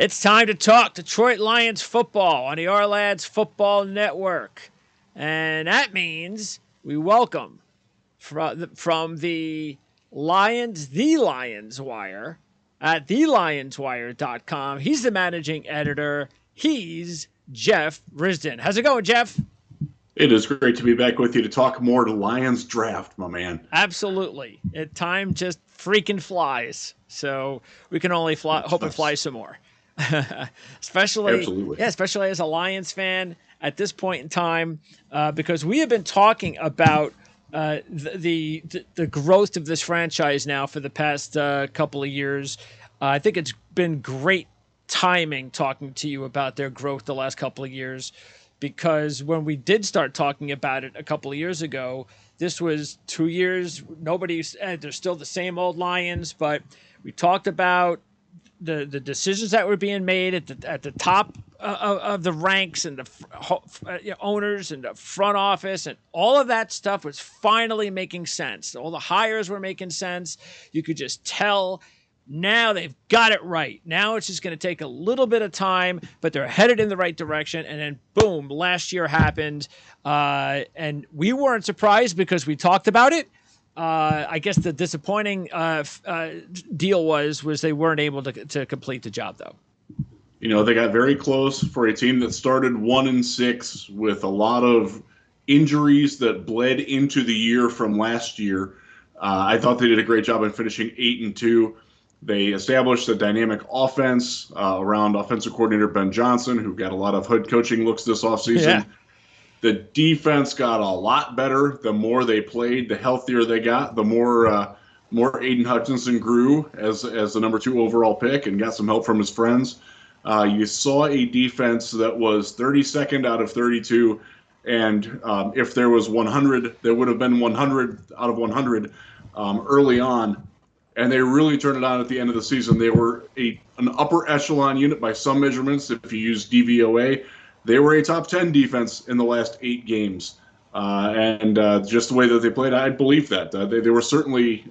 It's time to talk Detroit Lions football on the Ourlads Football Network. And that means we welcome from the Lions Wire at thelionswire.com. He's the managing editor. He's Jeff Risdon. How's it going, Jeff? It is great to be back with you to talk more Lions draft, my man. Absolutely. Time just freaking flies. So we can only hope it flies some more. especially as a Lions fan at this point in time, because we have been talking about the growth of this franchise now for the past couple of years. I think it's been great timing talking to you about their growth the last couple of years, because when we did start talking about it a couple of years ago, this was 2 years. Nobody said they're still the same old Lions, but we talked about the decisions that were being made at the top of the ranks and the owners and the front office, and all of that stuff was finally making sense. All the hires were making sense. You could just tell. Now they've got it right. Now it's just going to take a little bit of time, but they're headed in the right direction. And then, boom, last year happened. And we weren't surprised because we talked about it. I guess the disappointing deal was they weren't able to complete the job, though. You know, they got very close for a team that started 1-6 with a lot of injuries that bled into the year from last year. I thought they did a great job in finishing 8-2. They established a dynamic offense around offensive coordinator Ben Johnson, who got a lot of head coaching looks this offseason. Yeah. The defense got a lot better. The more they played, the healthier they got. The more Aiden Hutchinson grew as the number 2 overall pick and got some help from his friends. You saw a defense that was 32nd out of 32, and if there was 100, there would have been 100 out of 100 early on. And they really turned it on at the end of the season. They were an upper echelon unit by some measurements. If you use DVOA, they were a top 10 defense in the last 8 games. And just the way that they played, I believe that. They were certainly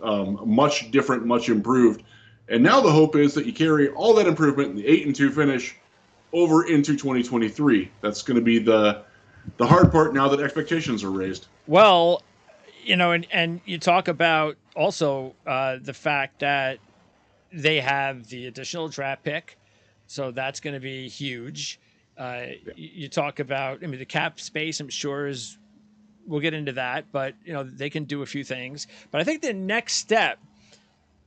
much different, much improved. And now the hope is that you carry all that improvement, the 8-2 finish, over into 2023. That's going to be the hard part now that expectations are raised. Well, you know, and you talk about also the fact that they have the additional draft pick, so that's going to be huge. You talk about, the cap space, I'm sure we'll get into that, but they can do a few things. But I think the next step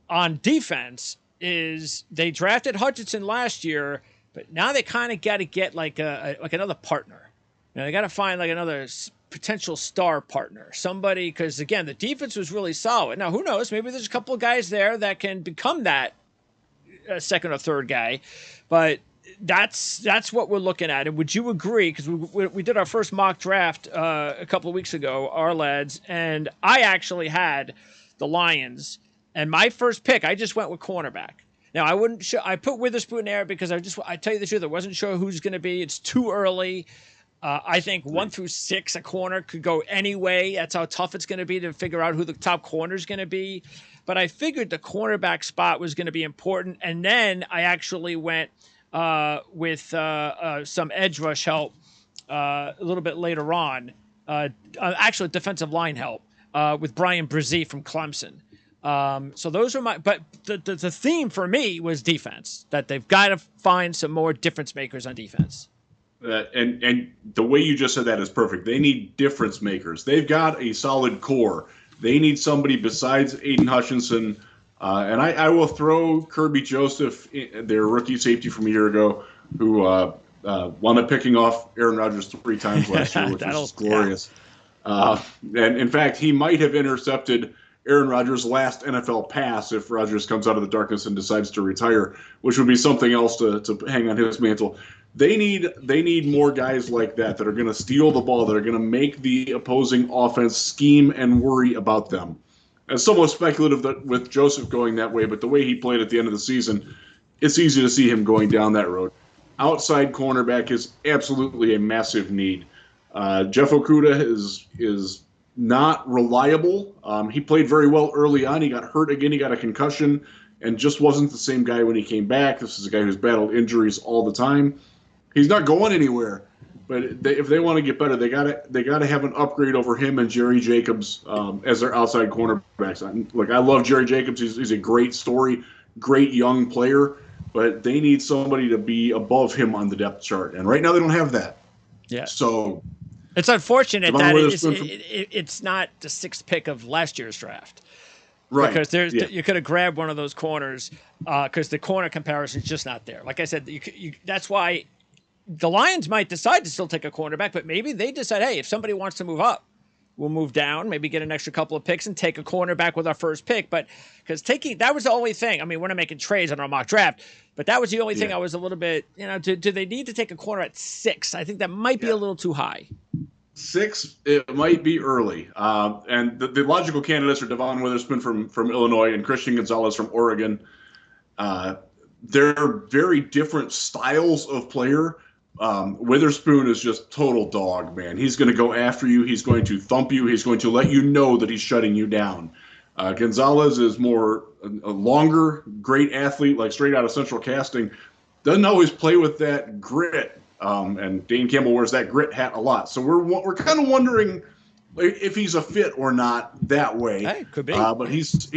on defense is they drafted Hutchinson last year, but now they kind of got to get like another partner. They got to find like another potential star partner, somebody, because again, the defense was really solid. Now, who knows? Maybe there's a couple of guys there that can become that second or third guy, but that's what we're looking at. And would you agree? Because we did our first mock draft a couple of weeks ago, our lads, and I actually had the Lions, and my first pick, I just went with cornerback. Now, I put Witherspoon there because I tell you the truth, I wasn't sure who's going to be. It's too early. I think 1 through 6, a corner could go any way. That's how tough it's going to be to figure out who the top corner is going to be. But I figured the cornerback spot was going to be important. And then I actually went with some edge rush help a little bit later on. Actually, defensive line help with Brian Brzee from Clemson. So those are but the theme for me was defense, that they've got to find some more difference makers on defense. And the way you just said that is perfect. They need difference makers. They've got a solid core. They need somebody besides Aiden Hutchinson. And I will throw Kirby Joseph, their rookie safety from a year ago, who wound up picking off Aaron Rodgers 3 times last year, which was glorious. Yeah. And in fact, he might have intercepted Aaron Rodgers' last NFL pass if Rodgers comes out of the darkness and decides to retire, which would be something else to hang on his mantle. They need more guys like that are going to steal the ball, that are going to make the opposing offense scheme and worry about them. It's somewhat speculative with Joseph going that way, but the way he played at the end of the season, it's easy to see him going down that road. Outside cornerback is absolutely a massive need. Jeff Okudah is not reliable. He played very well early on. He got hurt again. He got a concussion and just wasn't the same guy when he came back. This is a guy who's battled injuries all the time. He's not going anywhere. But if they want to get better, they gotta have an upgrade over him and Jerry Jacobs as their outside cornerbacks. Look, I love Jerry Jacobs. He's a great story, great young player. But they need somebody to be above him on the depth chart, and right now they don't have that. Yeah. So it's unfortunate that it's not the 6th pick of last year's draft. Right. Because you could have grabbed one of those corners because the corner comparison is just not there. Like I said, that's why the Lions might decide to still take a cornerback, but maybe they decide, hey, if somebody wants to move up, we'll move down, maybe get an extra couple of picks and take a cornerback with our first pick. But because that was the only thing. I mean, we're not making trades on our mock draft, but that was the only thing I was a little bit, do they need to take a corner at 6? I think that might be a little too high. 6, it might be early. And the logical candidates are Devon Witherspoon from Illinois and Christian Gonzalez from Oregon. They're very different styles of player. Witherspoon is just total dog, man. He's going to go after you. He's going to thump you. He's going to let you know that he's shutting you down. Gonzalez is more a longer, great athlete, like straight out of Central Casting. Doesn't always play with that grit. And Dane Campbell wears that grit hat a lot. So we're kind of wondering if he's a fit or not that way. Hey, could be. But he's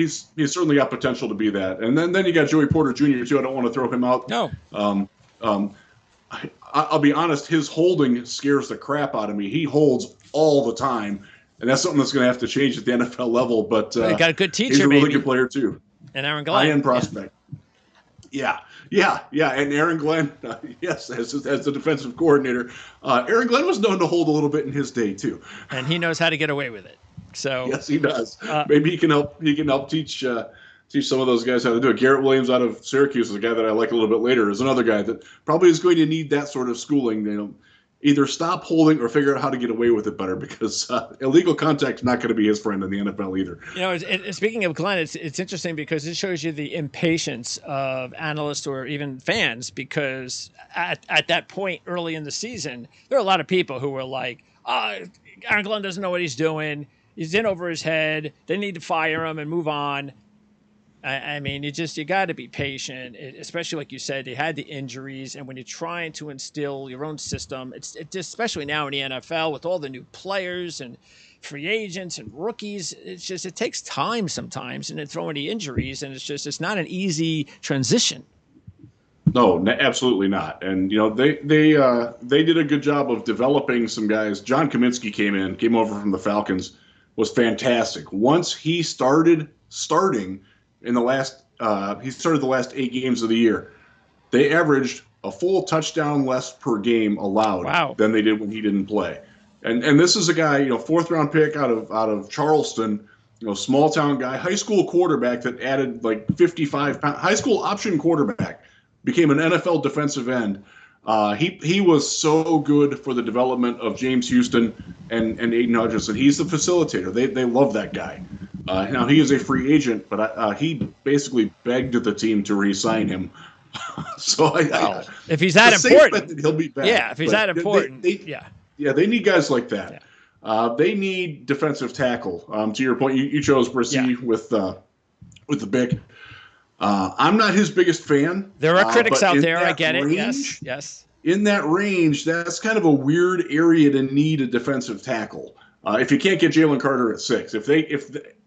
certainly got potential to be that. And then you got Joey Porter Jr. too. I don't want to throw him out. No. I'll be honest, his holding scares the crap out of me. He holds all the time, and that's something that's going to have to change at the NFL level. But you got a good teacher, he's a really good player too. And Aaron Glenn. High-end prospect. Yeah. And Aaron Glenn, yes, as the defensive coordinator. Aaron Glenn was known to hold a little bit in his day too. And he knows how to get away with it. So yes, he does. Maybe he can help teach some of those guys how to do it. Garrett Williams out of Syracuse is a guy that I like a little bit later. Is another guy that probably is going to need that sort of schooling. Either stop holding or figure out how to get away with it better, because illegal contact is not going to be his friend in the NFL either. Speaking of Glenn, it's interesting because it shows you the impatience of analysts or even fans, because at that point early in the season, there are a lot of people who were like, Aaron Glenn doesn't know what he's doing. He's in over his head. They need to fire him and move on. I mean, you got to be patient, especially like you said, they had the injuries, and when you're trying to instill your own system, it's especially now in the NFL with all the new players and free agents and rookies, it takes time sometimes, and then throwing the injuries, and it's not an easy transition. No, absolutely not. And they did a good job of developing some guys. John Kaminsky came over from the Falcons, was fantastic. Once he starting in the last he started the last 8 games of the year, they averaged a full touchdown less per game allowed than they did when he didn't play. And this is a guy, 4th round pick out of Charleston, small town guy, high school quarterback that added like 55 pounds, high school option quarterback, became an NFL defensive end. He was so good for the development of James Houston and Aiden Hutchinson. He's the facilitator. They love that guy. Now, he is a free agent, but he basically begged the team to re-sign him. So if he's that important, he'll be back. Yeah, if he's that important, yeah, they need guys like that. Yeah. They need defensive tackle. To your point, you chose Brissy with the pick. I'm not his biggest fan. There are critics out there. I get it. Yes. In that range, that's kind of a weird area to need a defensive tackle. If you can't get Jalen Carter at 6,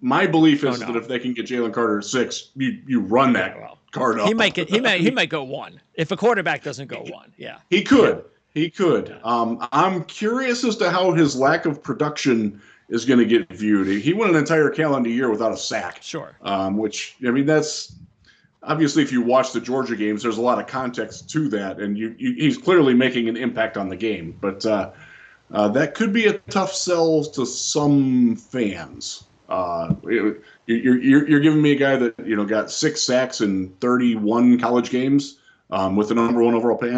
my belief is that if they can get Jalen Carter at 6, you run that card up. He might go 1 if a quarterback doesn't go 1. Yeah, he could. Yeah. He could. I'm curious as to how his lack of production is going to get viewed. He went an entire calendar year without a sack. Sure. Which, that's obviously, if you watch the Georgia games, there's a lot of context to that, and he's clearly making an impact on the game. But that could be a tough sell to some fans. You're giving me a guy that got 6 sacks in 31 college games with the number 1 overall pick.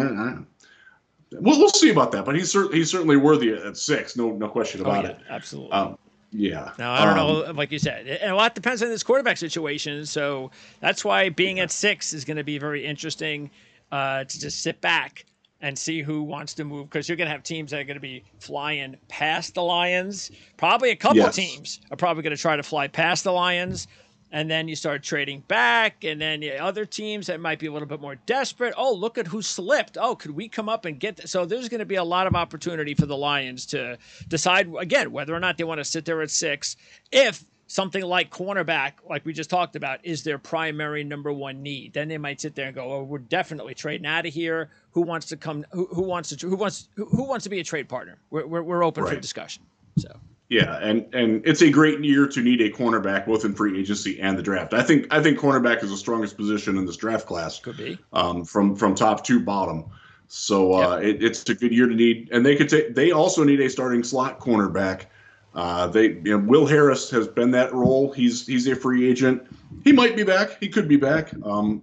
We'll see about that, but he's certainly worthy at 6. No question about it. Absolutely. Yeah. Now, I don't know, like you said, and a lot depends on this quarterback situation. So that's why being at 6 is going to be very interesting to just sit back and see who wants to move, because you're going to have teams that are going to be flying past the Lions. Probably a couple of teams are probably going to try to fly past the Lions and then you start trading back, and then other teams that might be a little bit more desperate. Oh, look at who slipped. Oh, could we come up and get this? So there's going to be a lot of opportunity for the Lions to decide, again, whether or not they want to sit there at 6 if something like cornerback, like we just talked about, is their primary number one need. Then they might sit there and go, "Oh, we're definitely trading out of here. Who wants to come? Who wants to be a trade partner? We're open for discussion." So yeah, and it's a great year to need a cornerback, both in free agency and the draft. I think cornerback is the strongest position in this draft class. Could be from top to bottom. So it's a good year to need, and they also need a starting slot cornerback. Will Harris has been that role. He's a free agent. He might be back. He could be back.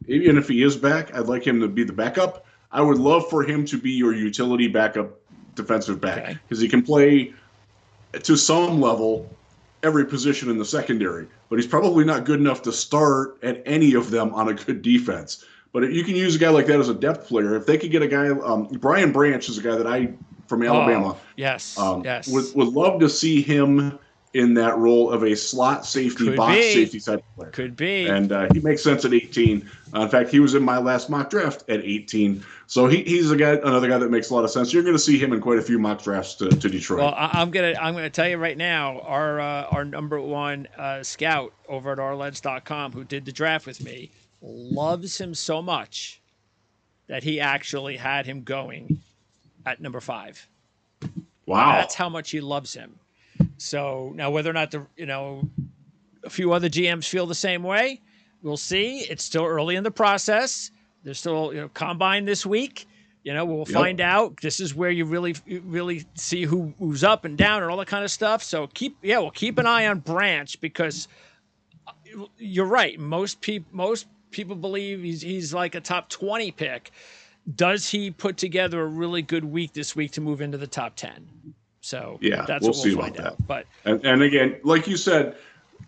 Even if he is back, I'd like him to be the backup. I would love for him to be your utility backup defensive back because he can play to some level every position in the secondary, but he's probably not good enough to start at any of them on a good defense. But if you can use a guy like that as a depth player, if they could get a guy, Brian Branch is a guy that from Alabama. Yes. Would love to see him in that role of a slot safety, safety type player. Could be. And he makes sense at 18. In fact, he was in my last mock draft at 18. So he's another guy that makes a lot of sense. You're going to see him in quite a few mock drafts to Detroit. Well, I'm gonna tell you right now, our number one scout over at ourleds.com who did the draft with me loves him so much that he actually had him going at number 5. Wow. That's how much he loves him. So now whether or not a few other GMs feel the same way, we'll see. It's still early in the process. There's still, combine this week. We'll find out. This is where you really see who's up and down and all that kind of stuff. So we'll keep an eye on Branch because you're right. Most people believe he's like a top 20 pick. Does he put together a really good week this week to move into the top 10? So that's what we'll find out. But and again, like you said,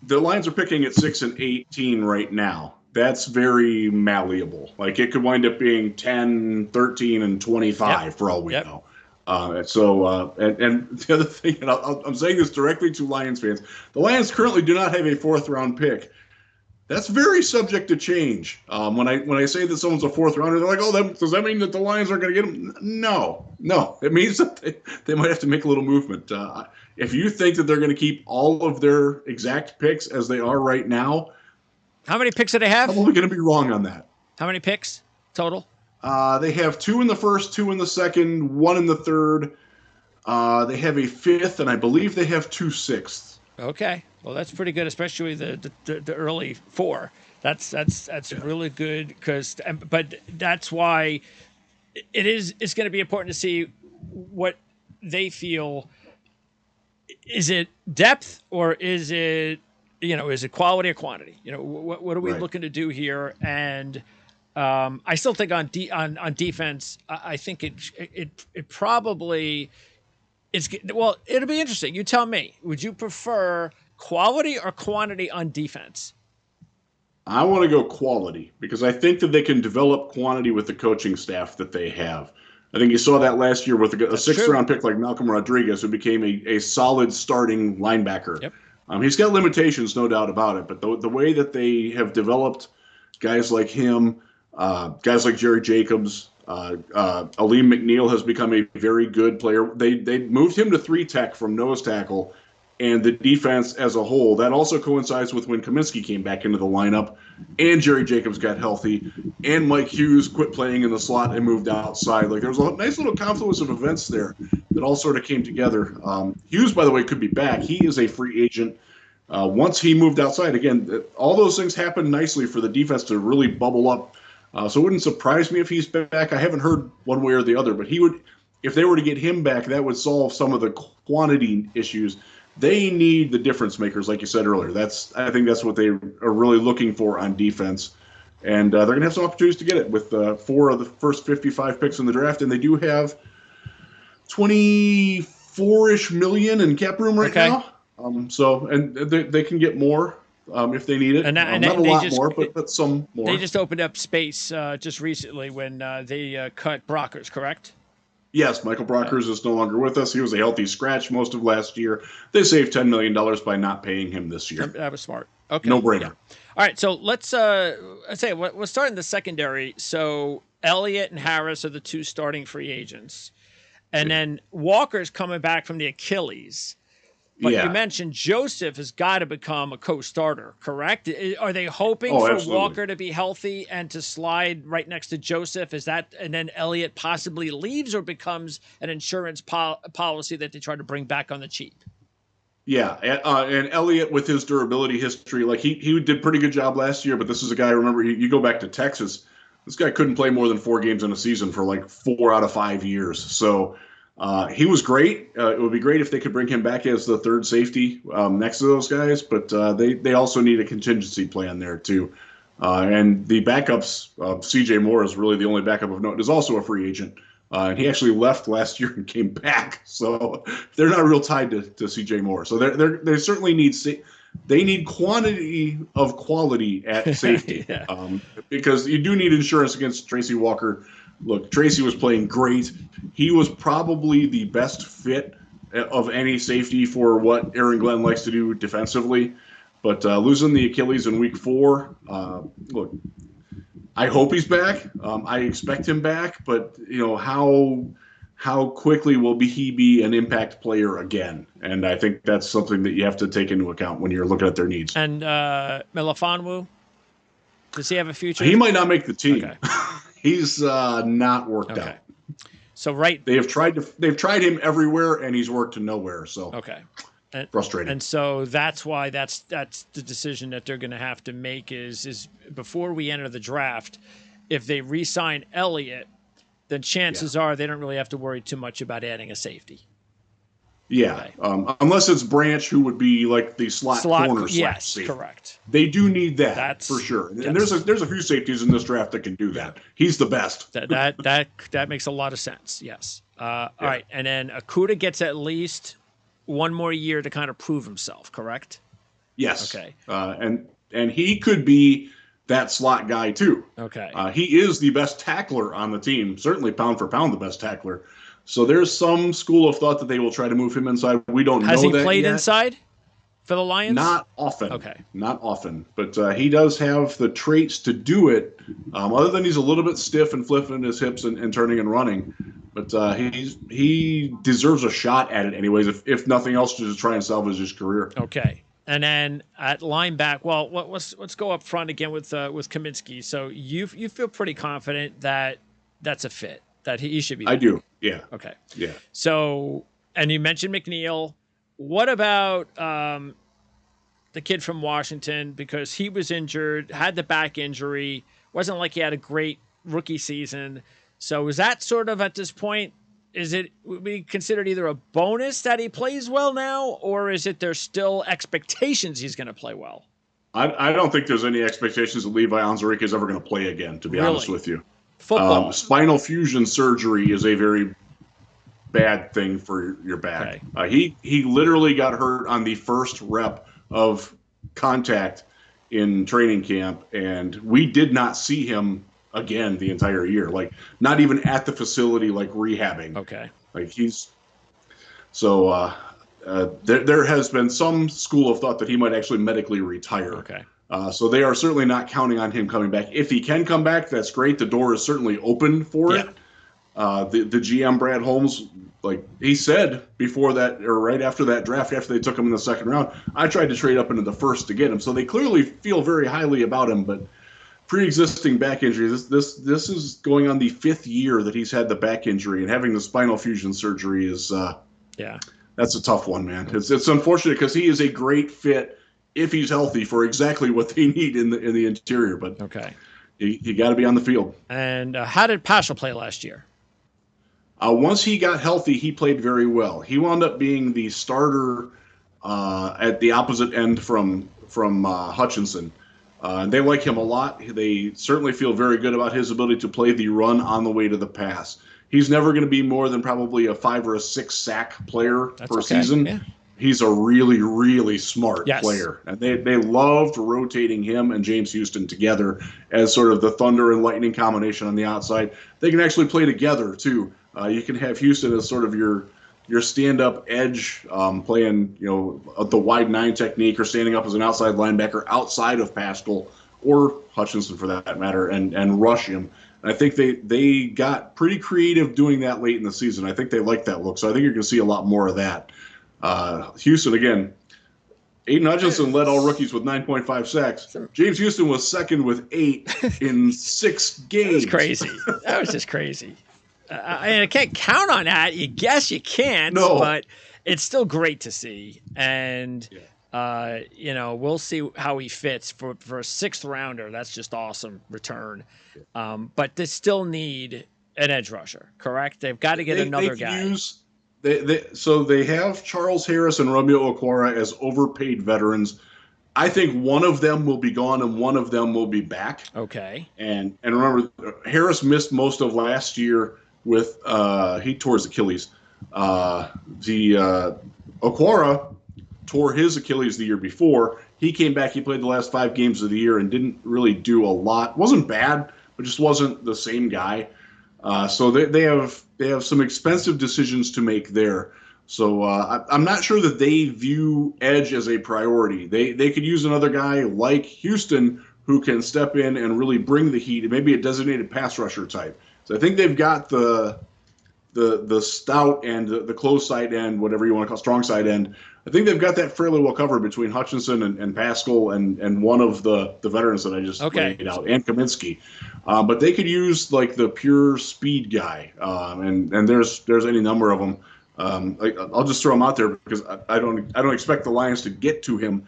the Lions are picking at 6 and 18 right now. That's very malleable. Like it could wind up being 10, 13, and 25 for all we know. And the other thing, and I'm saying this directly to Lions fans, the Lions currently do not have a 4th round pick. That's very subject to change. When I say that someone's a 4th rounder, they're like, "Oh, does that mean that the Lions aren't going to get him?" No. It means that they might have to make a little movement. If you think that they're going to keep all of their exact picks as they are right now, how many picks do they have? I'm probably going to be wrong on that. How many picks total? They have 2 in the first, 2 in the second, 1 in the third. They have a 5th, and I believe they have 2 6ths. Okay, well that's pretty good, especially the early 4. That's really good but that's why it's going to be important to see what they feel. Is it depth or is it quality or quantity? What are we looking to do here? And I still think on defense, I think it probably. It'll be interesting. You tell me. Would you prefer quality or quantity on defense? I want to go quality because I think that they can develop quantity with the coaching staff that they have. I think you saw that last year with a 6th round pick like Malcolm Rodriguez, who became a solid starting linebacker. Yep. He's got limitations, no doubt about it, but the way that they have developed guys like him, guys like Jerry Jacobs, Aleem McNeil has become a very good player. They moved him to 3 tech from nose tackle, and the defense as a whole, that also coincides with when Kaminsky came back into the lineup, and Jerry Jacobs got healthy, and Mike Hughes quit playing in the slot and moved outside. Like there was a nice little confluence of events there that all sort of came together. Hughes, by the way, could be back. He is a free agent. Once he moved outside, again, all those things happened nicely for the defense to really bubble up. So it wouldn't surprise me if he's back. I haven't heard one way or the other, but he would, if they were to get him back, that would solve some of the quantity issues. They need the difference makers, like you said earlier. I think that's what they are really looking for on defense. And they're going to have some opportunities to get it with 4 of the first 55 picks in the draft. And they do have $24-ish million in cap room right now. And they can get more. If they need it. And not a lot more, but some more. They just opened up space just recently when they cut Brockers, correct? Yes, Michael Brockers is no longer with us. He was a healthy scratch most of last year. They saved $10 million by not paying him this year. That was smart. Okay. No brainer. Yeah. All right. So let's say we'll start in the secondary. So Elliott and Harris are the two starting free agents. And then Walker's coming back from the Achilles. But you mentioned Joseph has got to become a co-starter, correct? Are they hoping for absolutely. Walker to be healthy and to slide right next to Joseph? Is that, and then Elliott possibly leaves or becomes an insurance policy that they try to bring back on the cheap? Yeah, and Elliott with his durability history, like he did pretty good job last year. But this is a guy. Remember, you go back to Texas. This guy couldn't play more than 4 games in a season for like 4 out of 5 years. So. He was great. It would be great if they could bring him back as the third safety next to those guys, but they also need a contingency plan there too. And the backups, C.J. Moore is really the only backup of note. Is also a free agent, and he actually left last year and came back. So they're not real tied to C.J. Moore. So they certainly need they need quantity of quality at safety because you do need insurance against Tracy Walker. Look, Tracy was playing great. He was probably the best fit of any safety for what Aaron Glenn likes to do defensively. But losing the Achilles in week 4, look, I hope he's back. I expect him back. But, how quickly will he be an impact player again? And I think that's something that you have to take into account when you're looking at their needs. And Melifonwu, does he have a future? He might not make the team. Okay. He's not worked out. So they've tried him everywhere, and he's worked to nowhere. So frustrating. And so that's why that's the decision that they're going to have to make is before we enter the draft. If they re-sign Elliott, then chances are they don't really have to worry too much about adding a safety. Yeah, unless it's Branch, who would be like the slot corner. Yes, safety. Correct. They do need that for sure. And there's a few safeties in this draft that can do that. He's the best. That makes a lot of sense. Yes. All right, and then Okudah gets at least one more year to kind of prove himself. Correct. Yes. Okay. And he could be that slot guy too. Okay. He is the best tackler on the team. Certainly pound for pound the best tackler. So there's some school of thought that they will try to move him inside. We don't know that yet. Has he played inside for the Lions? Not often. Okay. Not often. But he does have the traits to do it, other than he's a little bit stiff and flipping his hips and turning and running. But he deserves a shot at it anyways, if nothing else, to just try and salvage his career. Okay. And then at linebacker, well, let's go up front again with Kaminsky. So you feel pretty confident that that's a fit, that he should be there. I do. Yeah. Okay. Yeah. So, and you mentioned McNeil. What about the kid from Washington? Because he was injured, had the back injury. Wasn't like he had a great rookie season. So is that sort of at this point, would be considered either a bonus that he plays well now, or is it there's still expectations he's going to play well? I don't think there's any expectations that Levi Onwuzurike is ever going to play again, to be honest with you. Football. Spinal fusion surgery is a very bad thing for your back. Okay. He literally got hurt on the first rep of contact in training camp, and we did not see him again the entire year. Like, not even at the facility, like rehabbing. Okay. Like there has been some school of thought that he might actually medically retire. Okay. So they are certainly not counting on him coming back. If he can come back, that's great. The door is certainly open for it. The GM, Brad Holmes, like he said before that, or right after that draft, after they took him in the second round, I tried to trade up into the first to get him. So they clearly feel very highly about him, but pre-existing back injury, this is going on the 5th year that he's had the back injury, and having the spinal fusion surgery is that's a tough one, man. It's unfortunate because he is a great fit if he's healthy for exactly what they need in the interior. But you got to be on the field. And how did Paschal play last year? Once he got healthy, he played very well. He wound up being the starter at the opposite end from Hutchinson. They like him a lot. They certainly feel very good about his ability to play the run on the way to the pass. He's never going to be more than probably a 5 or a 6 sack player per season. Yeah. he's a really, really smart Yes. player. And they loved rotating him and James Houston together as sort of the thunder and lightning combination on the outside. They can actually play together, too. You can have Houston as sort of your stand-up edge, playing the wide nine technique, or standing up as an outside linebacker outside of Pascal or Hutchinson for that matter, and rush him. And I think they got pretty creative doing that late in the season. I think they like that look, so I think you're going to see a lot more of that. Houston, again, Aiden Hutchinson led all rookies with 9.5 sacks. James Houston was second with 8 in 6 games. That was crazy. That was just crazy. I can't count on that. You guess you can't, but it's still great to see. And, we'll see how he fits for a 6th rounder. That's just awesome return. But they still need an edge rusher, correct? They've got to get another guy. So they have Charles Harris and Romeo Okwara as overpaid veterans. I think one of them will be gone and one of them will be back. Okay. And remember, Harris missed most of last year with he tore his Achilles. Okwara tore his Achilles the year before. He came back. He played the last 5 games of the year and didn't really do a lot. Wasn't bad, but just wasn't the same guy. So they have some expensive decisions to make there. So I'm not sure that they view edge as a priority. They could use another guy like Houston who can step in and really bring the heat, maybe a designated pass rusher type. So I think they've got the stout end, the close side end, whatever you want to call strong side end. I think they've got that fairly well covered between Hutchinson and Pascal and one of the veterans that I just laid out, and Kaminsky. But they could use like the pure speed guy, and there's any number of them. I'll just throw him out there because I don't expect the Lions to get to him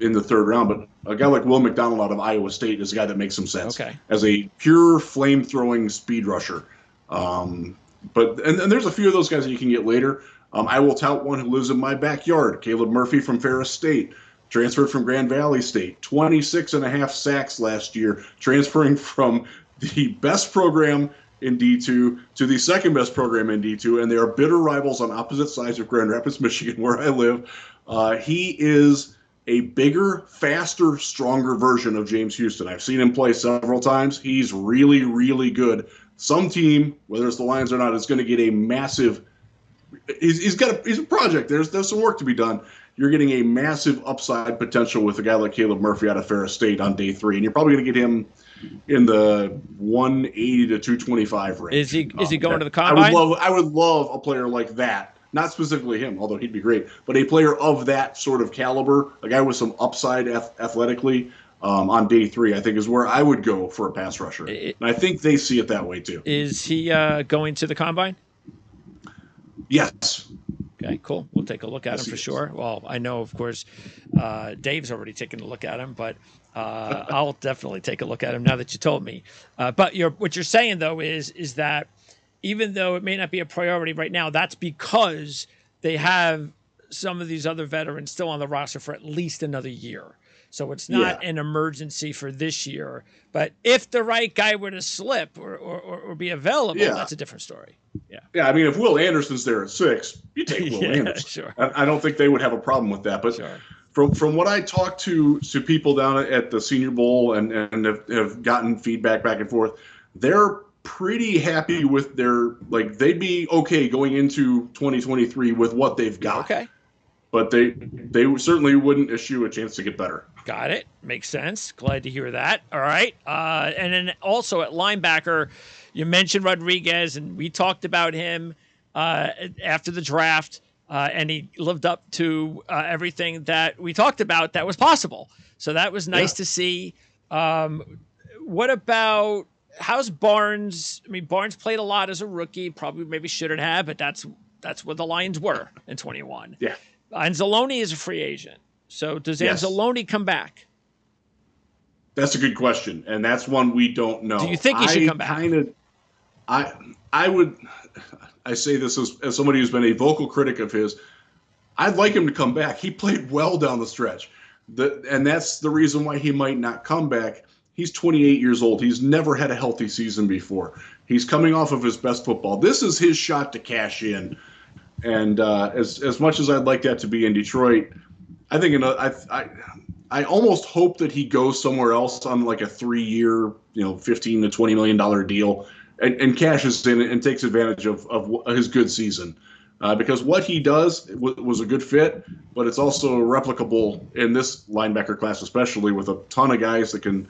in the 3rd round. But a guy like Will McDonald out of Iowa State is a guy that makes some sense as a pure flame-throwing speed rusher. But there's a few of those guys that you can get later. I will tout one who lives in my backyard, Caleb Murphy from Ferris State, transferred from Grand Valley State, 26.5 sacks last year, transferring from the best program in D2 to the 2nd best program in D2, and they are bitter rivals on opposite sides of Grand Rapids, Michigan, where I live. He is a bigger, faster, stronger version of James Houston. I've seen him play several times. He's really, really good. Some team, whether it's the Lions or not, is going to get a massive. He's a project. There's some work to be done. You're getting a massive upside potential with a guy like Caleb Murphy out of Ferris State on day 3, and you're probably going to get him in the 180 to 225 range. Is he going to the combine? I would love a player like that. Not specifically him, although he'd be great, but a player of that sort of caliber, a guy with some upside athletically on day 3, I think is where I would go for a pass rusher. And I think they see it that way too. Is he going to the combine? Yes. Okay, cool. We'll take a look at him for sure. Well, I know, of course, Dave's already taken a look at him, but I'll definitely take a look at him now that you told me. But what you're saying, though, is that even though it may not be a priority right now, that's because they have some of these other veterans still on the roster for at least another year. So it's not an emergency for this year. But if the right guy were to slip or be available, that's a different story. Yeah, I mean, if Will Anderson's there at 6, you take Will Anderson. Sure. I don't think they would have a problem with that. But from what I talked to people down at the Senior Bowl and have gotten feedback back and forth, they're pretty happy with they'd be okay going into 2023 with what they've got. Okay. But they certainly wouldn't eschew a chance to get better. Got it. Makes sense. Glad to hear that. All right. And then also at linebacker, you mentioned Rodriguez, and we talked about him after the draft, and he lived up to everything that we talked about that was possible. So that was nice to see. What about how's Barnes? I mean, Barnes played a lot as a rookie. Probably maybe shouldn't have, but that's where the Lions were in 21. Yeah. Anzalone is a free agent. So does Anzalone come back? That's a good question, and that's one we don't know. Do you think he should come back? I say this as somebody who's been a vocal critic of his. I'd like him to come back. He played well down the stretch, and that's the reason why he might not come back. He's 28 years old. He's never had a healthy season before. He's coming off of his best football. This is his shot to cash in. And as much as I'd like that to be in Detroit, I think I almost hope that he goes somewhere else on like a 3-year, $15 to $20 million deal, and cashes in and takes advantage of his good season. Because what he does was a good fit, but it's also replicable in this linebacker class, especially with a ton of guys that can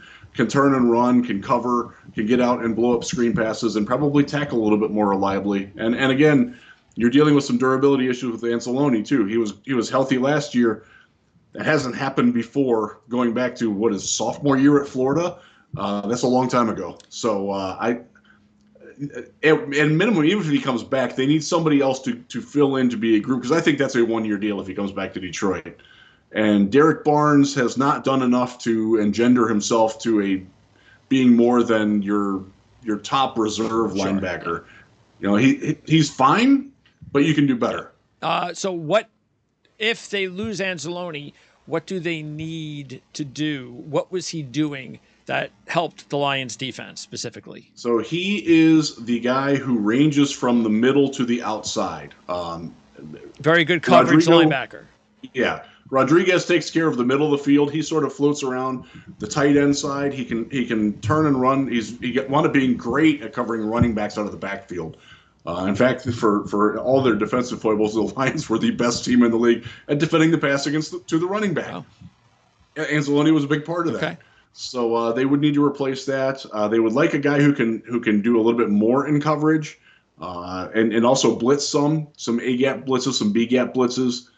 turn and run, can cover, can get out and blow up screen passes, and probably tackle a little bit more reliably. And again, you're dealing with some durability issues with Anzalone too. He was healthy last year. That hasn't happened before. Going back to what his sophomore year at Florida, that's a long time ago. So at minimum, even if he comes back, they need somebody else to fill in to be a group, because I think that's a 1-year deal if he comes back to Detroit. And Derek Barnes has not done enough to engender himself to being more than your top reserve linebacker. He's fine, but you can do better. So what if they lose Anzalone? What do they need to do? What was he doing that helped the Lions defense specifically? So he is the guy who ranges from the middle to the outside. Very good coverage linebacker. Yeah. Rodriguez takes care of the middle of the field. He sort of floats around the tight end side. He can turn and run. He wound up being great at covering running backs out of the backfield. In fact, for all their defensive foibles, the Lions were the best team in the league at defending the pass to the running back. Wow. Anzalone was a big part of that. Okay. So they would need to replace that. They would like a guy who can do a little bit more in coverage, and also blitz some A-gap blitzes, some B-gap blitzes.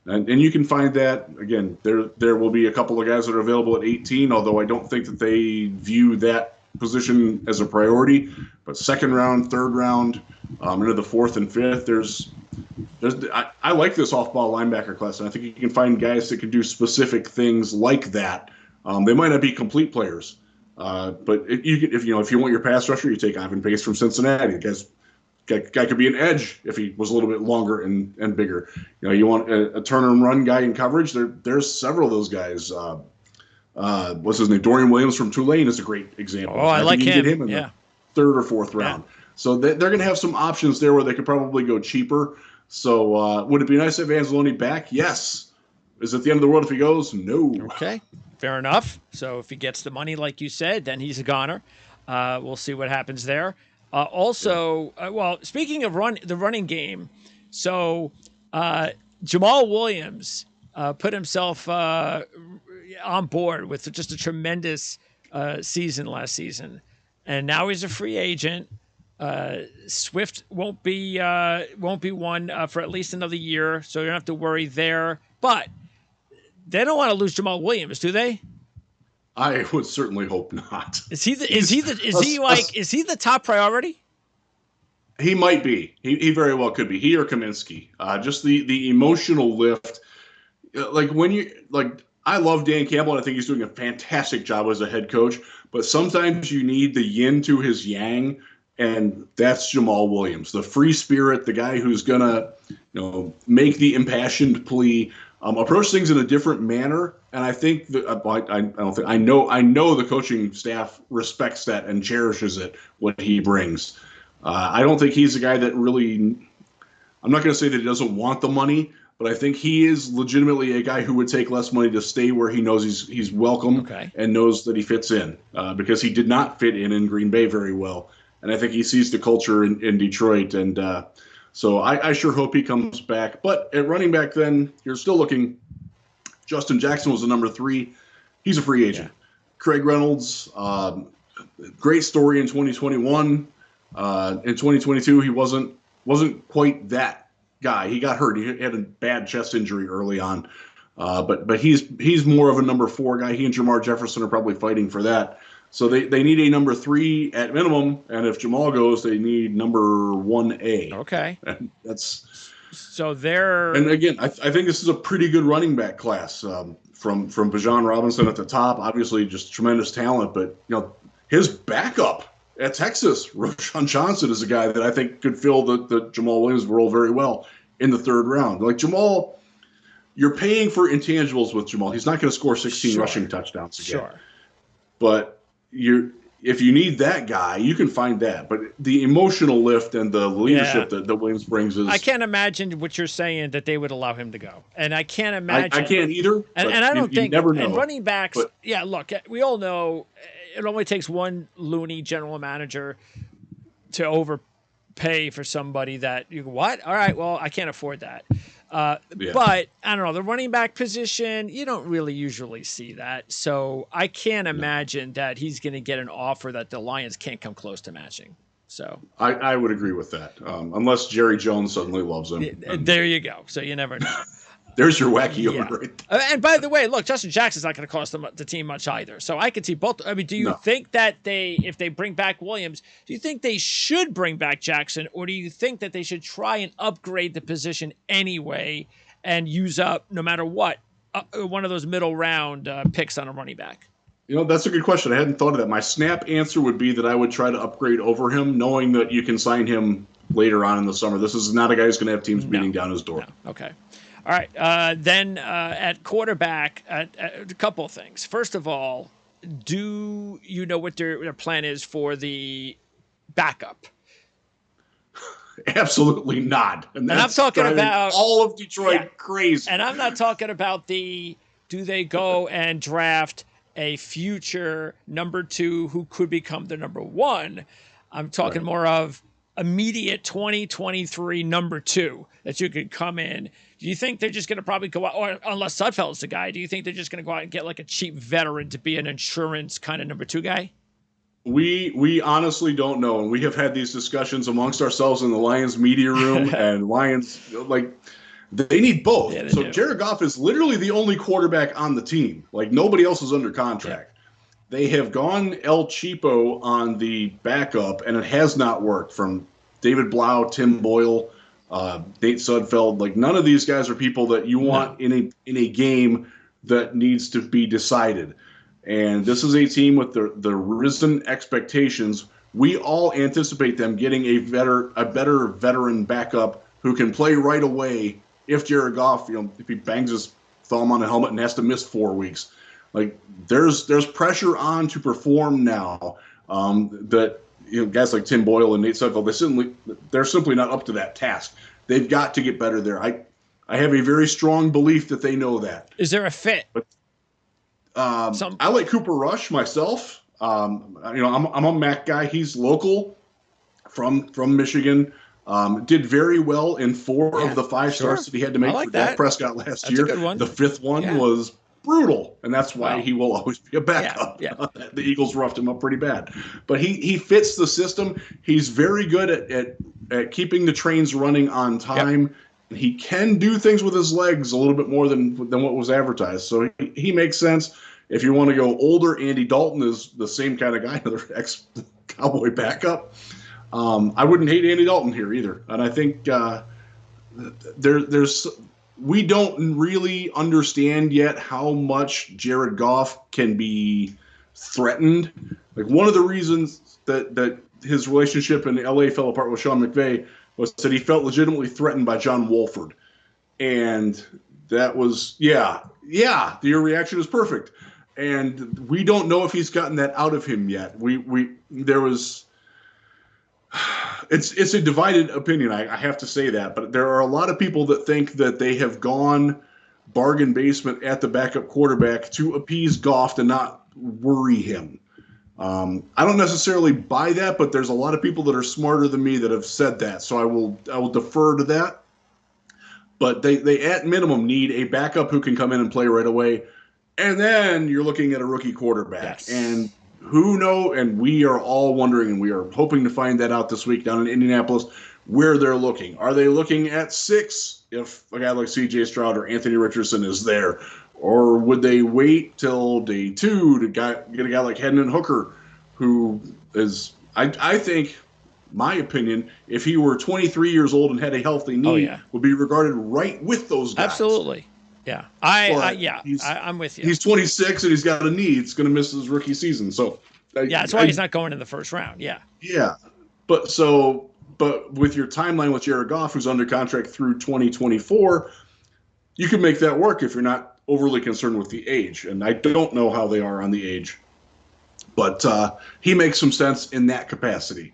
And you can find that, again, there will be a couple of guys that are available at 18, although I don't think that they view that position as a priority. But second round, third round, into the fourth and fifth, I like this off-ball linebacker class, and I think you can find guys that can do specific things like that. They might not be complete players, but if you want your pass rusher, you take Ivan Pace from Cincinnati. Guy could be an edge if he was a little bit longer and bigger. You want a turn and run guy in coverage. There's several of those guys. What's his name? Dorian Williams from Tulane is a great example. Oh, I like him. Get him in the third or fourth round. Yeah. So they're going to have some options there where they could probably go cheaper. So would it be nice to have Anzalone back? Yes. Is it the end of the world if he goes? No. Okay, fair enough. So if he gets the money, like you said, then he's a goner. We'll see what happens there. Well, speaking of the running game, so Jamal Williams put himself on board with just a tremendous season last season, and now he's a free agent. Swift won't be one for at least another year, so you don't have to worry there. But they don't want to lose Jamal Williams, do they? I would certainly hope not. Is he the top priority? He might be. He very well could be. He or Kaminsky. Just the emotional lift. I love Dan Campbell, and I think he's doing a fantastic job as a head coach. But sometimes you need the yin to his yang, and that's Jamal Williams, the free spirit, the guy who's gonna, make the impassioned plea, approach things in a different manner. And I think that I know the coaching staff respects that and cherishes it, what he brings. I don't think he's a guy that really. I'm not going to say that he doesn't want the money, but I think he is legitimately a guy who would take less money to stay where he knows he's welcome and knows that he fits in, because he did not fit in Green Bay very well. And I think he sees the culture in Detroit. And so I sure hope he comes back. But at running back, then you're still looking. Justin Jackson was the number 3. He's a free agent. Yeah. Craig Reynolds, great story in 2021. In 2022, he wasn't quite that guy. He got hurt. He had a bad chest injury early on. But he's more of a number 4 guy. He and Jamar Jefferson are probably fighting for that. So they need a number 3 at minimum, and if Jamal goes, they need number 1A. Okay. And that's so they're. And again, I think this is a pretty good running back class, from Bijan Robinson at the top. Obviously, just tremendous talent, but his backup at Texas, Roschon Johnson, is a guy that I think could fill the Jamal Williams role very well in the third round. Like Jamal, you're paying for intangibles with Jamal. He's not going to score 16 rushing touchdowns again. Sure. But if you need that guy, you can find that. But the emotional lift and the leadership that Williams brings is. I can't imagine what you're saying that they would allow him to go, and I can't imagine. I can't either. And I don't think. You never know. And running backs, but, yeah. Look, we all know it only takes one loony general manager to overpay for somebody that you go, what? All right, well, I can't afford that. But I don't know, the running back position, you don't really usually see that. So I can't imagine that he's going to get an offer that the Lions can't come close to matching. So I would agree with that, unless Jerry Jones suddenly loves him. There you go. So you never know. There's your wacky owner right there. And by the way, look, Justin Jackson's not going to cost the team much either. So I could see both. I mean, do you think that if they bring back Williams, do you think they should bring back Jackson, or do you think that they should try and upgrade the position anyway and use up, no matter what, one of those middle round picks on a running back? That's a good question. I hadn't thought of that. My snap answer would be that I would try to upgrade over him, knowing that you can sign him later on in the summer. This is not a guy who's going to have teams beating down his door. No. Okay. All right. Then at quarterback, a couple of things. First of all, do you know what their plan is for the backup? Absolutely not. And I'm talking about all of Detroit crazy. And I'm not talking about do they go and draft a future number 2 who could become the number 1. I'm talking more of immediate 2023 number 2 that you could come in. Do you think they're just going to probably go out, or unless Sudfeld's the guy, do you think they're just going to go out and get like a cheap veteran to be an insurance kind of number 2 guy? We honestly don't know, and we have had these discussions amongst ourselves in the Lions media room, and Lions, they need both. Yeah, so Jared Goff is literally the only quarterback on the team. Like, nobody else is under contract. Yeah. They have gone El Cheapo on the backup, and it has not worked, from David Blau, Tim Boyle, Nate Sudfeld. Like, none of these guys are people that you want in a game that needs to be decided. And this is a team with the risen expectations. We all anticipate them getting a better veteran backup who can play right away if Jared Goff, if he bangs his thumb on a helmet and has to miss 4 weeks. Like, there's pressure on to perform now. That guys like Tim Boyle and Nate Sudfeld, they're simply not up to that task. They've got to get better there. I have a very strong belief that they know that. Is there a fit? But, I like Cooper Rush myself. I'm a Mac guy. He's local from Michigan. Did very well in 4 of the 5 starts that he had to make for Dak Prescott last year. A good one. The 5th one was brutal, and that's why he will always be a backup. The Eagles roughed him up pretty bad, but he fits the system. He's very good at keeping the trains running on time. He can do things with his legs a little bit more than what was advertised, so he makes sense. If you want to go older, Andy Dalton is the same kind of guy, another ex-Cowboy backup. I wouldn't hate Andy Dalton here either, and I think we don't really understand yet how much Jared Goff can be threatened. Like, one of the reasons that his relationship in LA fell apart with Sean McVay was that he felt legitimately threatened by John Wolford. And that was, your reaction is perfect. And we don't know if he's gotten that out of him yet. It's a divided opinion. I have to say that, but there are a lot of people that think that they have gone bargain basement at the backup quarterback to appease Goff to not worry him. I don't necessarily buy that, but there's a lot of people that are smarter than me that have said that, so I will defer to that. But they at minimum need a backup who can come in and play right away, and then you're looking at a rookie quarterback. Yes. And who knows? And we are all wondering, and we are hoping to find that out this week down in Indianapolis, where they're looking. Are they looking at 6 if a guy like C.J. Stroud or Anthony Richardson is there? Or would they wait till day 2 to get a guy like Hendon Hooker, who is, I think, my opinion, if he were 23 years old and had a healthy knee, would be regarded right with those guys. Absolutely. Yeah. I'm with you. He's 26 and he's got a knee. It's going to miss his rookie season. So that's why he's not going in the first round. Yeah. Yeah. But with your timeline with Jared Goff, who's under contract through 2024, you can make that work if you're not overly concerned with the age. And I don't know how they are on the age. But he makes some sense in that capacity.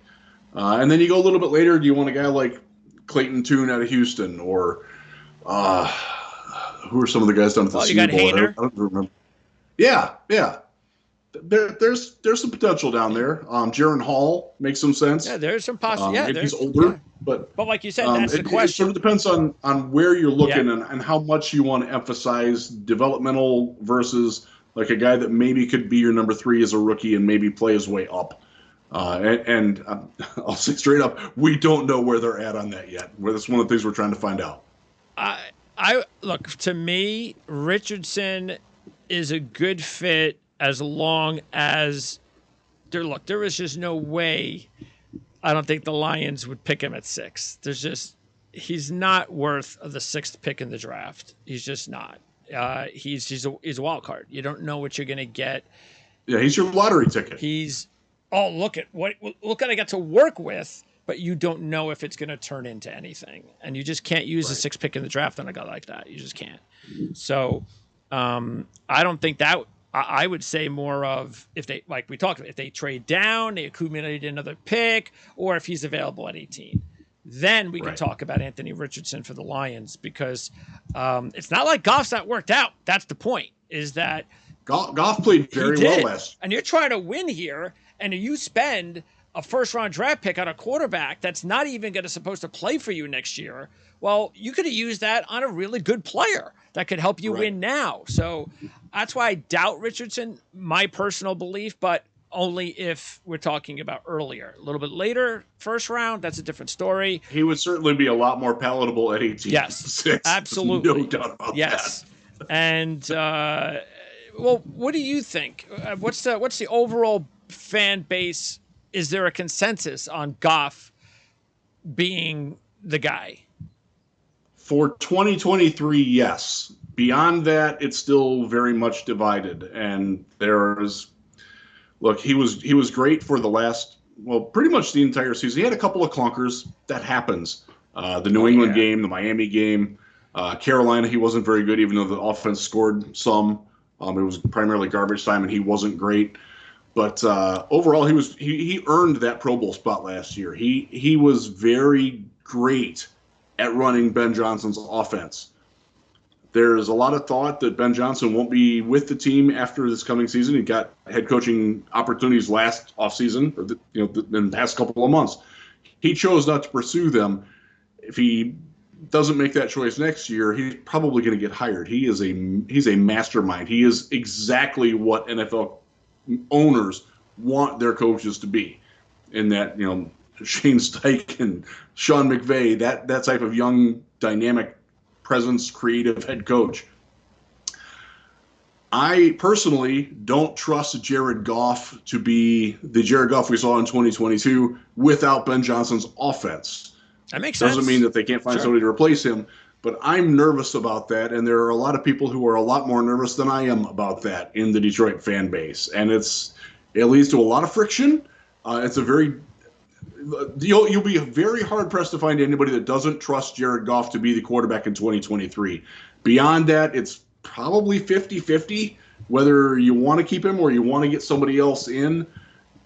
And then you go a little bit later. Do you want a guy like Clayton Tune out of Houston, or who are some of the guys down at the You got Senior Bowl? Hayner. I don't remember. Yeah. There's some potential down there. Jaron Hall makes some sense. Yeah, there's some possibility. He's older, but like you said, that's the question. It sort of depends on where you're looking and how much you want to emphasize developmental versus like a guy that maybe could be your number 3 as a rookie and maybe play his way up. And I'll say straight up, we don't know where they're at on that yet. That's one of the things we're trying to find out. I look, to me, Richardson is a good fit as long as there is just no way. I don't think the Lions would pick him at 6. He's not worth the 6th pick in the draft. He's just not. He's a wild card. You don't know what you're going to get. Yeah, he's your lottery ticket. Look at what I got to work with, but you don't know if it's going to turn into anything. And you just can't use the 6th pick in the draft on a guy like that. You just can't. So I don't think that. I would say more of if they, like we talked about, if they trade down, they accumulate another pick, or if he's available at 18. Then we can talk about Anthony Richardson for the Lions, because it's not like Goff's not worked out. That's the point, is that Goff played very well last year. And you're trying to win here, and you spend a first-round draft pick on a quarterback that's not even supposed to play for you next year. Well, you could have used that on a really good player that could help you win now. So that's why I doubt Richardson, my personal belief, but only if we're talking about earlier. A little bit later, first round, that's a different story. He would certainly be a lot more palatable at 18. Yes, absolutely. No doubt about that. And, what do you think? What's the overall fan base? Is there a consensus on Goff being the guy? For 2023, yes. Beyond that, it's still very much divided. And he was great for the last, pretty much the entire season. He had a couple of clunkers. That happens. The New England game, the Miami game, Carolina, he wasn't very good, even though the offense scored some. It was primarily garbage time, and he wasn't great. But overall, he earned that Pro Bowl spot last year. He was very great at running Ben Johnson's offense. There's a lot of thought that Ben Johnson won't be with the team after this coming season. He got head coaching opportunities last offseason, in the past couple of months. He chose not to pursue them. If he doesn't make that choice next year, he's probably going to get hired. He's a mastermind. He is exactly what NFL owners want their coaches to be, in that, Shane Steichen and Sean McVay, that type of young, dynamic presence, creative head coach. I personally don't trust Jared Goff to be the Jared Goff we saw in 2022 without Ben Johnson's offense. That makes sense. Doesn't mean that they can't find somebody to replace him, but I'm nervous about that, and there are a lot of people who are a lot more nervous than I am about that in the Detroit fan base, and it leads to a lot of friction. You'll be very hard-pressed to find anybody that doesn't trust Jared Goff to be the quarterback in 2023. Beyond that, it's probably 50-50 whether you want to keep him or you want to get somebody else in.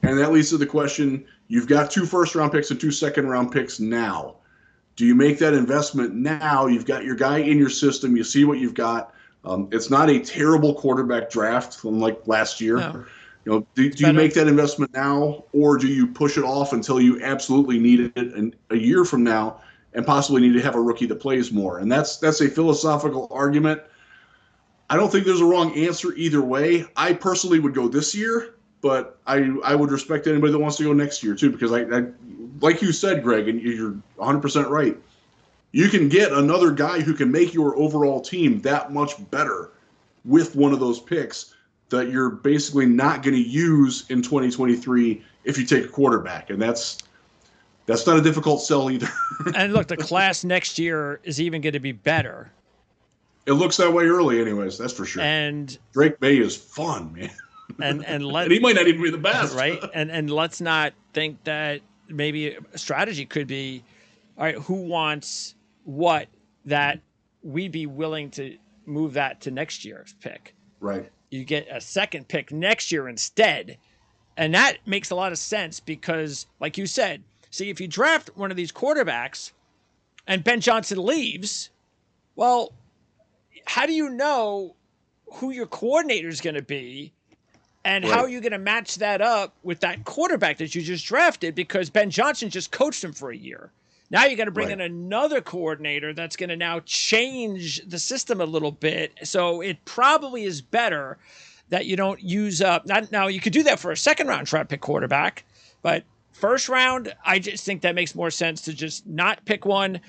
And that leads to the question, you've got 2 first-round picks and 2 second-round picks now. Do you make that investment now? You've got your guy in your system. You see what you've got. It's not a terrible quarterback draft unlike last year. No. Do you make that investment now, or do you push it off until you absolutely need it a year from now and possibly need to have a rookie that plays more? And that's a philosophical argument. I don't think there's a wrong answer either way. I personally would go this year, but I would respect anybody that wants to go next year too, because I like you said, Greg, and you're 100% right. You can get another guy who can make your overall team that much better with one of those picks that you're basically not going to use in 2023 if you take a quarterback. And that's not a difficult sell either. And look, the class next year is even going to be better. It looks that way early anyways, that's for sure. And Drake May is fun, man. And he might not even be the best. Right? And let's not think that maybe a strategy could be, all right, who wants what, that we'd be willing to move that to next year's pick. Right. You get a second pick next year instead, And that makes a lot of sense because, like you said, see, if you draft one of these quarterbacks and Ben Johnson leaves, well, how do you know who your coordinator is going to be? And how are Right. you going to match that up with that quarterback that you just drafted? Because Ben Johnson just coached him for a year. Now you got to bring in Right. another coordinator that's going to now change the system a little bit. So it probably is better that you don't use up. Not now you could do that for a second round draft pick quarterback, but first round, I just think that makes more sense to just not pick one.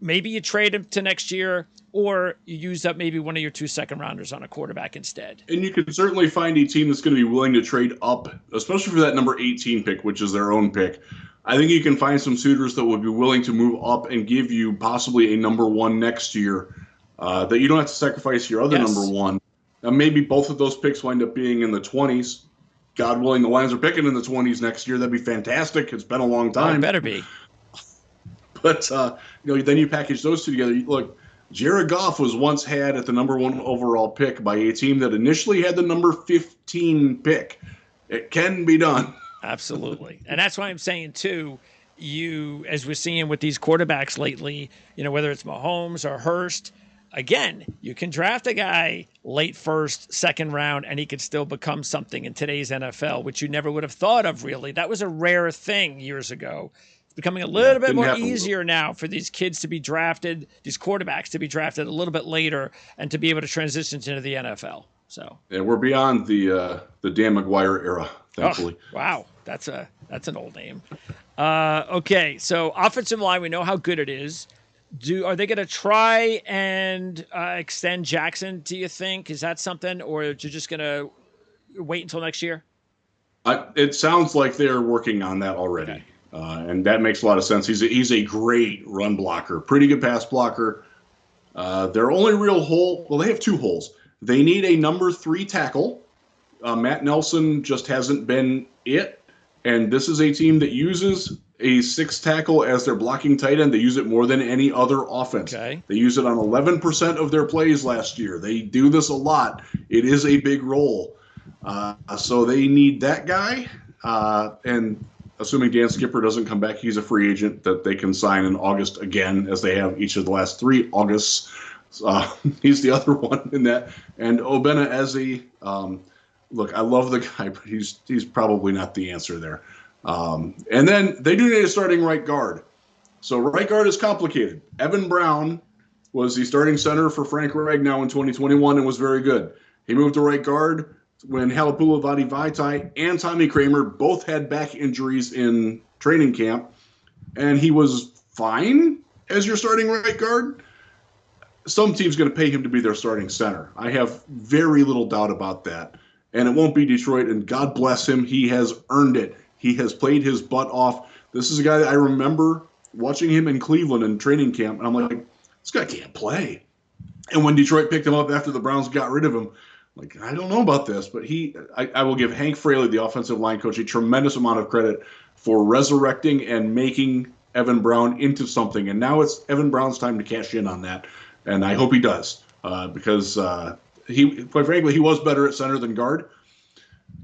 Maybe you trade him to next year, or you use up maybe one of your 2 second rounders on a quarterback instead. And you can certainly find a team that's going to be willing to trade up, especially for that number 18 pick, which is their own pick. I think you can find some suitors that would be willing to move up and give you possibly a number one next year that you don't have to sacrifice your other number one. Now, maybe both of those picks wind up being in the 20s. God willing, the Lions are picking in the 20s next year. That'd be fantastic. It's been a long time. It better be. But then you package those two together. Look, Jared Goff was once had at the number one overall pick by a team that initially had the number 15 pick. It can be done. Absolutely. And that's why I'm saying, too, as we're seeing with these quarterbacks lately, whether it's Mahomes or Hurst, again, you can draft a guy late first, second round, and he could still become something in today's NFL, which you never would have thought of, really. That was a rare thing years ago. It's becoming a little bit more easier now for these kids to be drafted, these quarterbacks to be drafted a little bit later and to be able to transition into the NFL. So yeah, we're beyond the Dan McGuire era, thankfully. Oh, wow, that's an old name. Okay, so offensive line, we know how good it is. Are they going to try and extend Jackson? Do you think is that something, or are you just going to wait until next year? It sounds like they're working on that already. Okay. And that makes a lot of sense. He's a great run blocker, pretty good pass blocker. Their only real hole, well, they have two holes. They need a number 3 tackle. Matt Nelson just hasn't been it. And this is a team that uses a 6 tackle as their blocking tight end. They use it more than any other offense. Okay. They use it on 11% of their plays last year. They do this a lot. It is a big role. So they need that guy. And assuming Dan Skipper doesn't come back, he's a free agent that they can sign in August again, as they have each of the last 3 Augusts. He's the other one in that. And Obena Eze, look, I love the guy, but he's probably not the answer there. And then they do need a starting right guard. So right guard is complicated. Evan Brown was the starting center for Frank Ragnow in 2021 and was very good. He moved to right guard when Halapoulivaati Vaitai and Tommy Kramer both had back injuries in training camp, and he was fine as your starting right guard. Some team's going to pay him to be their starting center. I have very little doubt about that. And it won't be Detroit, and God bless him. He has earned it. He has played his butt off. This is a guy that I remember watching him in Cleveland in training camp, and I'm like, this guy can't play. And when Detroit picked him up after the Browns got rid of him, like, I don't know about this, but I will give Hank Fraley, the offensive line coach, a tremendous amount of credit for resurrecting and making Evan Brown into something. And now it's Evan Brown's time to cash in on that. And I hope he does, because quite frankly, he was better at center than guard.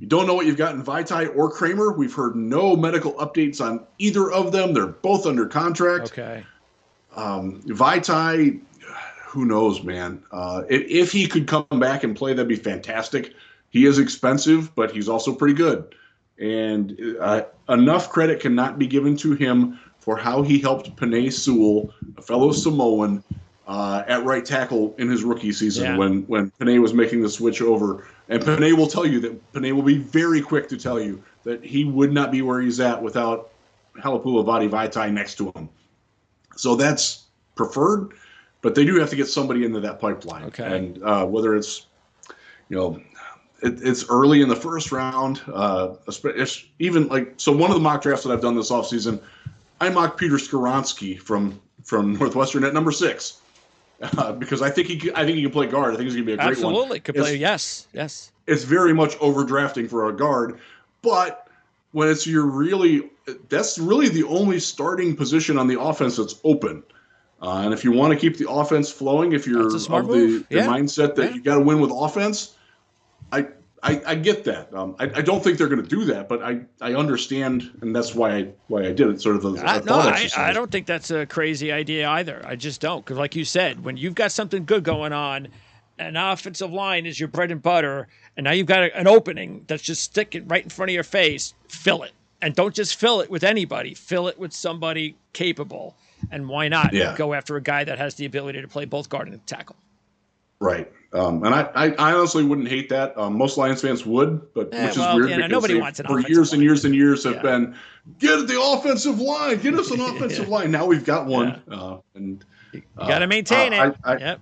You don't know what you've got in Vaitai or Kramer. We've heard no medical updates on either of them. They're both under contract. Okay. Vaitai, who knows, man? If he could come back and play, that'd be fantastic. He is expensive, but he's also pretty good. And enough credit cannot be given to him for how he helped Penei Sewell, a fellow Samoan, at right tackle in his rookie season when Penei was making the switch over. And Penei will tell you that Penei will be very quick to tell you that he would not be where he's at without Halapoulivaati Vaitai next to him. So that's preferred, but they do have to get somebody into that pipeline. Okay. And whether it's, it's early in the first round, even like, so one of the mock drafts that I've done this offseason, I mocked Peter Skoronski from Northwestern at number 6. Because I think he can play guard. I think he's going to be a great one. Absolutely, could play. Yes. It's very much overdrafting for a guard, but when it's that's really the only starting position on the offense that's open. And if you want to keep the offense flowing, if you're of the mindset that you got to win with offense, I get that. I don't think they're going to do that, but I understand, and that's why I did it. Sort of a No, thought I exercise. don't think that's a crazy idea either. I just don't. Because, like you said, when you've got something good going on, an offensive line is your bread and butter, and now you've got an opening that's just sticking right in front of your face, fill it. And don't just fill it with anybody, fill it with somebody capable. And why not Yeah. go after a guy that has the ability to play both guard and tackle? Right. And I honestly wouldn't hate that. Most Lions fans would, but which is Well, weird because nobody they, wants an for offensive years and line. years and years, have Yeah. been, get the offensive line, get us an offensive line. Now we've got one. And you got to maintain it. Yep.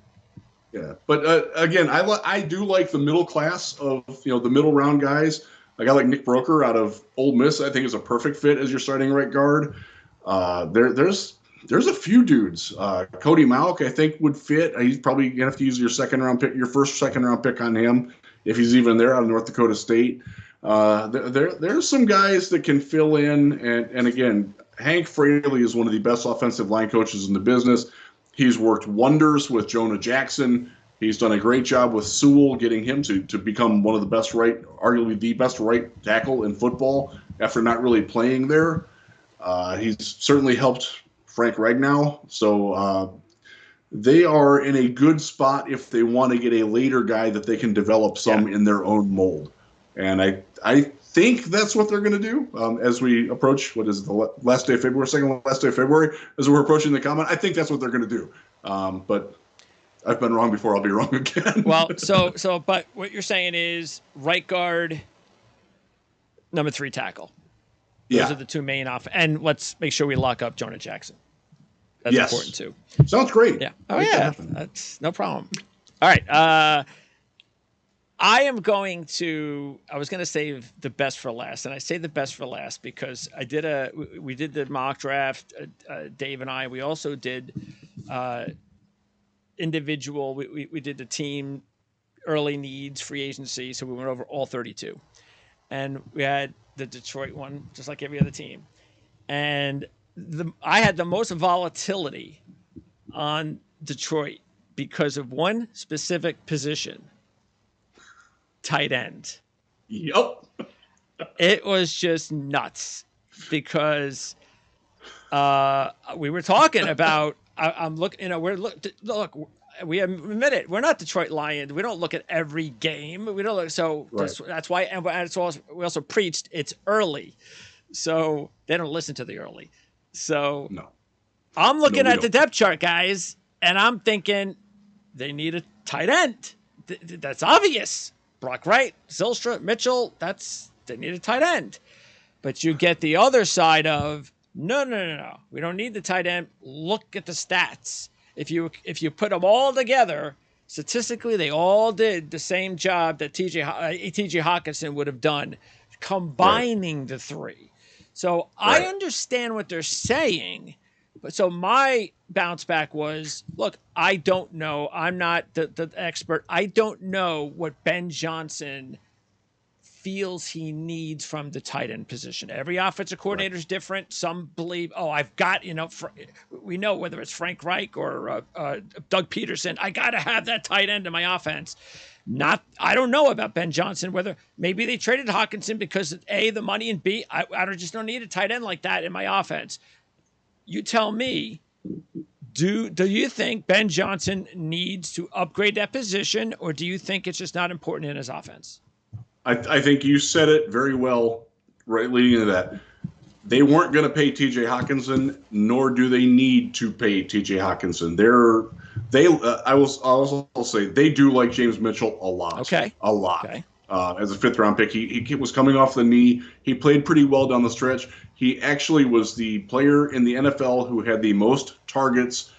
Yeah. But again, I do like the middle class of, the middle round guys. A guy like Nick Broker out of Ole Miss, I think, is a perfect fit as your starting right guard. There's a few dudes. Cody Mauch, I think, would fit. He's probably gonna have to use your first second round pick on him if he's even there out of North Dakota State. There's some guys that can fill in, and again, Hank Fraley is one of the best offensive line coaches in the business. He's worked wonders with Jonah Jackson. He's done a great job with Sewell, getting him to become one of the best arguably the best right tackle in football after not really playing there. He's certainly helped Frank Ragnow. So they are in a good spot if they want to get a later guy that they can develop some in their own mold. And I think that's what they're going to do as we approach, what is the last day of February, second last day of February, as we're approaching the combine. I think that's what they're going to do. But I've been wrong before. I'll be wrong again. Well, but what you're saying is right guard, number 3 tackle. Those are the two main off. And let's make sure we lock up Jonah Jackson. That's important too. Sounds great. Yeah. Oh, yeah. That's no problem. All right. I was going to save the best for last, and I say the best for last because we did the mock draft, Dave and I. We also did individual. We did the team early needs, free agency, so we went over all 32, and we had the Detroit one, just like every other team, and I had the most volatility on Detroit because of one specific position. Tight end. Yep. It was just nuts because we were talking about. I'm looking. Look. We admit it. We're not Detroit Lions. We don't look at every game. We don't look. So that's why. And we also preached it's early, so they don't listen to the early. So no. I'm looking at the depth chart, guys, and I'm thinking they need a tight end. That's obvious. Brock Wright, Zylstra, Mitchell, they need a tight end. But you get the other side of, no. We don't need the tight end. Look at the stats. If you put them all together, statistically, they all did the same job that T.J. Hockenson would have done, combining the three. So I understand what they're saying. But so my bounce back was, look, I don't know. I'm not the expert. I don't know what Ben Johnson feels he needs from the tight end position. Every offensive coordinator is different. Some believe, I've got, we know whether it's Frank Reich or Doug Peterson, I got to have that tight end in my offense. I don't know about Ben Johnson, whether maybe they traded Hockenson because A, the money, and B, I just don't need a tight end like that in my offense. You tell me, do you think Ben Johnson needs to upgrade that position, or do you think it's just not important in his offense? I think you said it very well right leading into that. They weren't going to pay T.J. Hockenson, nor do they need to pay T.J. Hockenson. I will also say they do like James Mitchell a lot. Okay. A lot. Okay. As a fifth-round pick, he was coming off the knee. He played pretty well down the stretch. He actually was the player in the NFL who had the most targets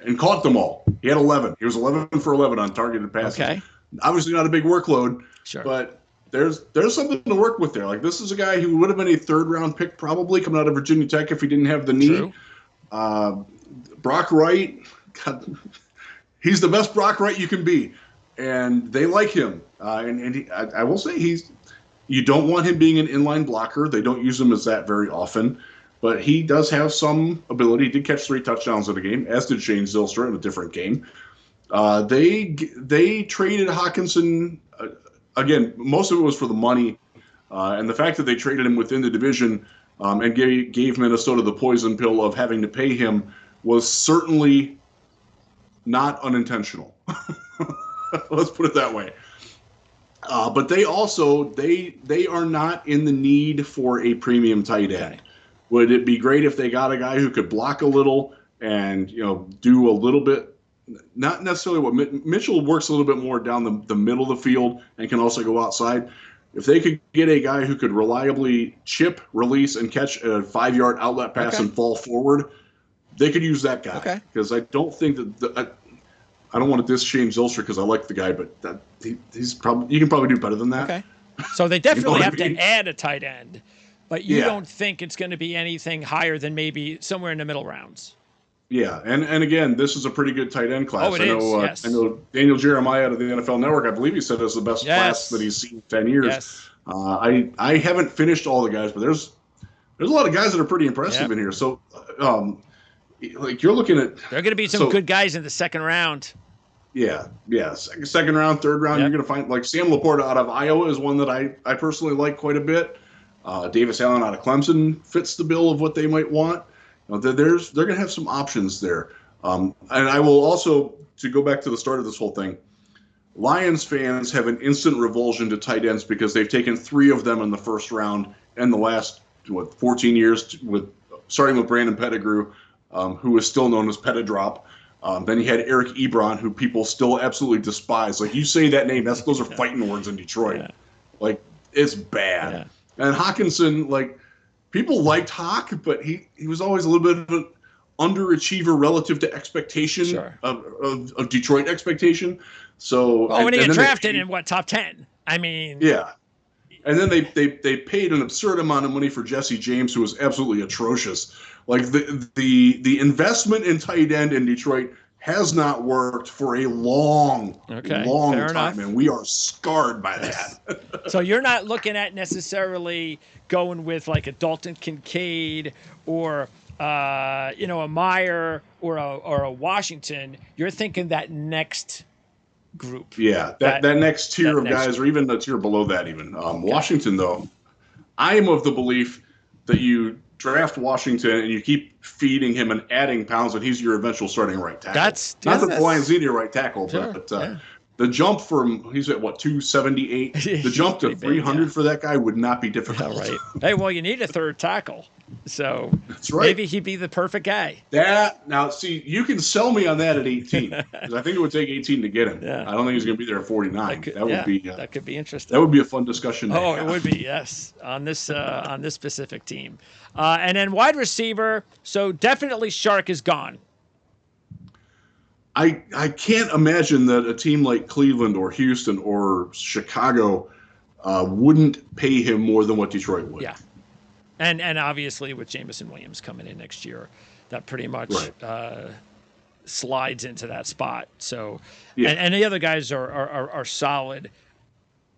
and caught them all. He had 11. He was 11 for 11 on targeted passes. Okay. Obviously not a big workload, sure, but there's something to work with there. Like, this is a guy who would have been a third-round pick probably coming out of Virginia Tech if he didn't have the knee. Brock Wright, God, he's the best Brock Wright you can be, and they like him. I will say you don't want him being an inline blocker. They don't use him as that very often, but he does have some ability. He did catch 3 touchdowns in a game, as did Shane Zylstra in a different game. They traded Hockenson again, most of it was for the money, and the fact that they traded him within the division and gave Minnesota the poison pill of having to pay him was certainly not unintentional. Let's put it that way. But they also they are not in the need for a premium tight end. Okay. Would it be great if they got a guy who could block a little and do a little bit? Not necessarily what Mitchell works a little bit more down the middle of the field and can also go outside. If they could get a guy who could reliably chip, release, and catch a 5-yard outlet pass and fall forward, they could use that guy. Okay. Because I don't think that I don't want to diss Shane Zylstra because I like the guy, but he's probably you can probably do better than that. Okay. So they definitely have to add a tight end, but you don't think it's going to be anything higher than maybe somewhere in the middle rounds. Yeah, and again, this is a pretty good tight end class. Oh, yes. I know Daniel Jeremiah of the NFL Network, I believe he said it's the best class that he's seen in 10 years. Yes. I haven't finished all the guys, but there's a lot of guys that are pretty impressive in here. So, like you're looking at, there are going to be some good guys in the second round. Yeah. Second round, third round, you're going to find like Sam Laporta out of Iowa is one that I personally like quite a bit. Davis Allen out of Clemson fits the bill of what they might want. They're going to have some options there. And I will also, to go back to the start of this whole thing, Lions fans have an instant revulsion to tight ends because they've taken 3 of them in the first round in the last 14 years, starting with Brandon Pettigrew, who is still known as Petidrop. Then you had Eric Ebron, who people still absolutely despise. Like, you say that name, those are fighting words in Detroit. Yeah. Like, it's bad. Yeah. And Hawkinson, like, people liked Hawk, but he was always a little bit of an underachiever relative to expectation of Detroit expectation. So, when he got drafted in top 10? I mean, yeah. And then they paid an absurd amount of money for Jesse James, who was absolutely atrocious. Like the investment in tight end in Detroit has not worked for a long time, and we are scarred by that. So you're not looking at necessarily going with like a Dalton Kincaid or a Meyer or a Washington. You're thinking that next group. Yeah, that next tier of guys, or even the tier below that even. Washington, though, I am of the belief that you draft Washington and you keep feeding him and adding pounds, and he's your eventual starting right tackle. Not that the Lions need a right tackle, but the jump from, he's at 278? The jump to 300 for that guy would not be difficult. Right. Hey, well, you need a third tackle. So that's right. Maybe he'd be the perfect guy. Now, see, you can sell me on that at 18, because I think it would take 18 to get him. Yeah. I don't think he's going to be there at 49. That could be interesting. That would be a fun discussion. It would be, yes, on this specific team. And then wide receiver, so definitely Shark is gone. I can't imagine that a team like Cleveland or Houston or Chicago wouldn't pay him more than what Detroit would. Yeah. And obviously with Jameson Williams coming in next year, that pretty much slides into that spot. So, and the other guys are solid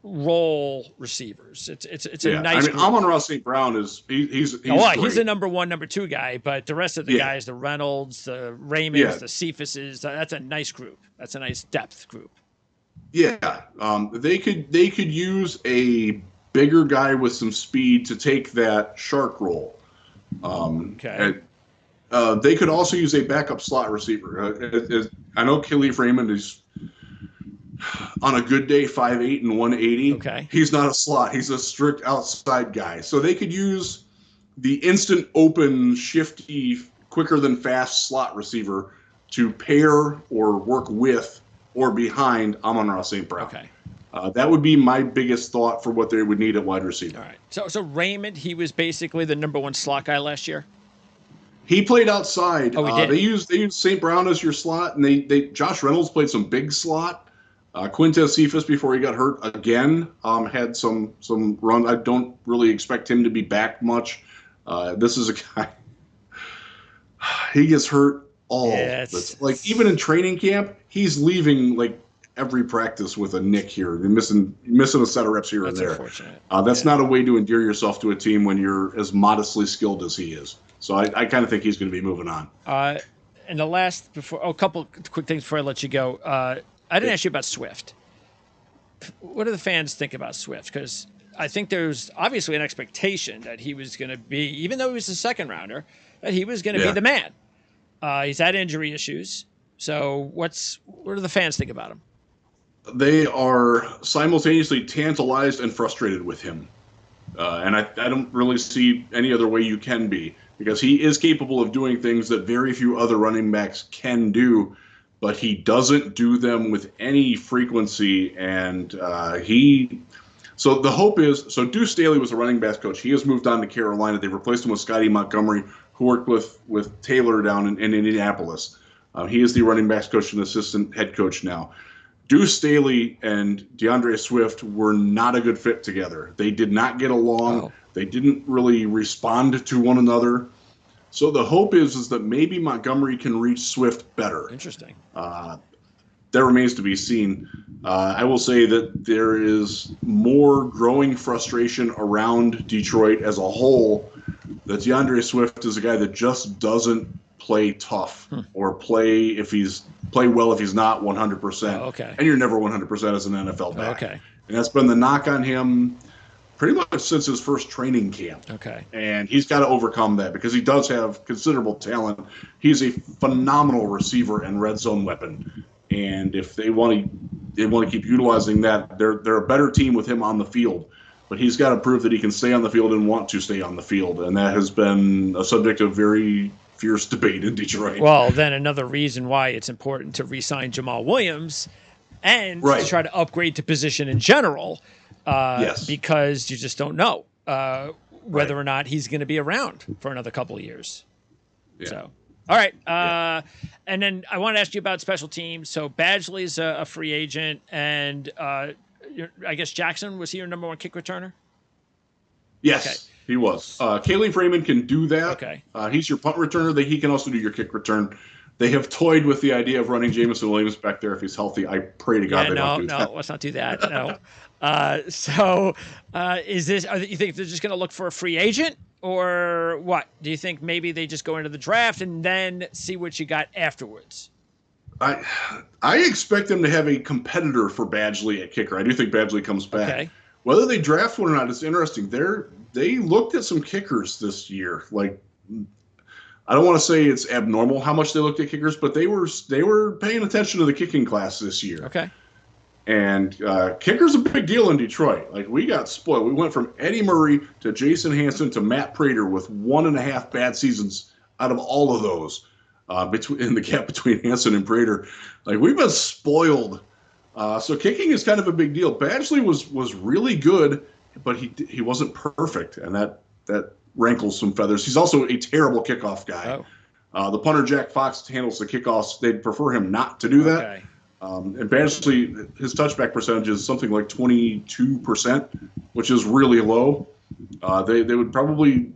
role receivers. It's a nice. Amon-Ra St. Brown is he's he's a number 1, number 2 guy, but the rest of the guys, the Reynolds, the Raymonds, the Cephases, that's a nice group. That's a nice depth group. Yeah, they could use a bigger guy with some speed to take that Shark role. They could also use a backup slot receiver. I know Khalif Raymond is on a good day 5'8" and 180. Okay. He's not a slot. He's a strict outside guy. So they could use the instant open, shifty, quicker than fast slot receiver to pair or work with or behind Amon-Ra St. Brown. Okay. That would be my biggest thought for what they would need at wide receiver. All right. So Raymond, he was basically the number 1 slot guy last year. He played outside. Oh, he did. They used St. Brown as your slot, and they Josh Reynolds played some big slot. Quintez Cephas, before he got hurt again, had some run. I don't really expect him to be back much. This is a guy. He gets hurt all. Like even in training camp, he's leaving like every practice with a nick here. You're missing a set of reps here and there. Unfortunate. That's not a way to endear yourself to a team when you're as modestly skilled as he is. So I kind of think he's going to be moving on. And the last, a couple quick things before I let you go. I didn't ask you about Swift. what do the fans think about Swift? Because I think there's obviously an expectation that he was going to be, even though he was a second rounder, that he was going to be the man. He's had injury issues. So what do the fans think about him? They are simultaneously tantalized and frustrated with him. And I don't really see any other way you can be, because he is capable of doing things that very few other running backs can do, but he doesn't do them with any frequency. And so the hope is, so Deuce Staley was a running backs coach. He has moved on to Carolina. They've replaced him with Scotty Montgomery, who worked with Taylor down in Indianapolis. He is the running backs coach and assistant head coach now. Deuce Staley and DeAndre Swift were not a good fit together. They did not get along. Oh. They didn't really respond to one another. So the hope is that maybe Montgomery can reach Swift better. Interesting. That remains to be seen. I will say that there is more growing frustration around Detroit as a whole, that DeAndre Swift is a guy that just doesn't play tough or play well if he's not 100%. Okay. And you're never 100% as an NFL back. Okay. And that's been the knock on him pretty much since his first training camp. Okay. And he's got to overcome that, because he does have considerable talent. He's a phenomenal receiver and red zone weapon. And if they want to keep utilizing that, they're a better team with him on the field. But he's got to prove that he can stay on the field and want to stay on the field. And that has been a subject of very fierce debate in Detroit. Well, then another reason why it's important to re-sign Jamal Williams and to try to upgrade to position in general, because you just don't know whether or not he's going to be around for another couple of years. Yeah. So, all right. And then I want to ask you about special teams. So Badgley's a free agent, and I guess Jackson, was he your number one kick returner? Yes. Okay. He was. Kaylee Freeman can do that. Okay. He's your punt returner. He can also do your kick return. They have toyed with the idea of running Jameson Williams back there if he's healthy. I pray to God they don't do that. No, let's not do that. No. So is this? You think they're just going to look for a free agent, or what? Do you think maybe they just go into the draft and then see what you got afterwards? I expect them to have a competitor for Badgley at kicker. I do think Badgley comes back. Okay. Whether they draft one or not, it's interesting. They looked at some kickers this year. Like, I don't want to say it's abnormal how much they looked at kickers, but they were paying attention to the kicking class this year. Okay. And kicker's a big deal in Detroit. Like, we got spoiled. We went from Eddie Murray to Jason Hanson to Matt Prater with 1.5 bad seasons out of all of those, in the gap between Hanson and Prater. Like, we've been spoiled. So kicking is kind of a big deal. Badgley was really good, but he wasn't perfect, and that rankles some feathers. He's also a terrible kickoff guy. Oh. The punter, Jack Fox, handles the kickoffs. They'd prefer him not to do that. Okay. And Badgley, his touchback percentage is something like 22%, which is really low. They would probably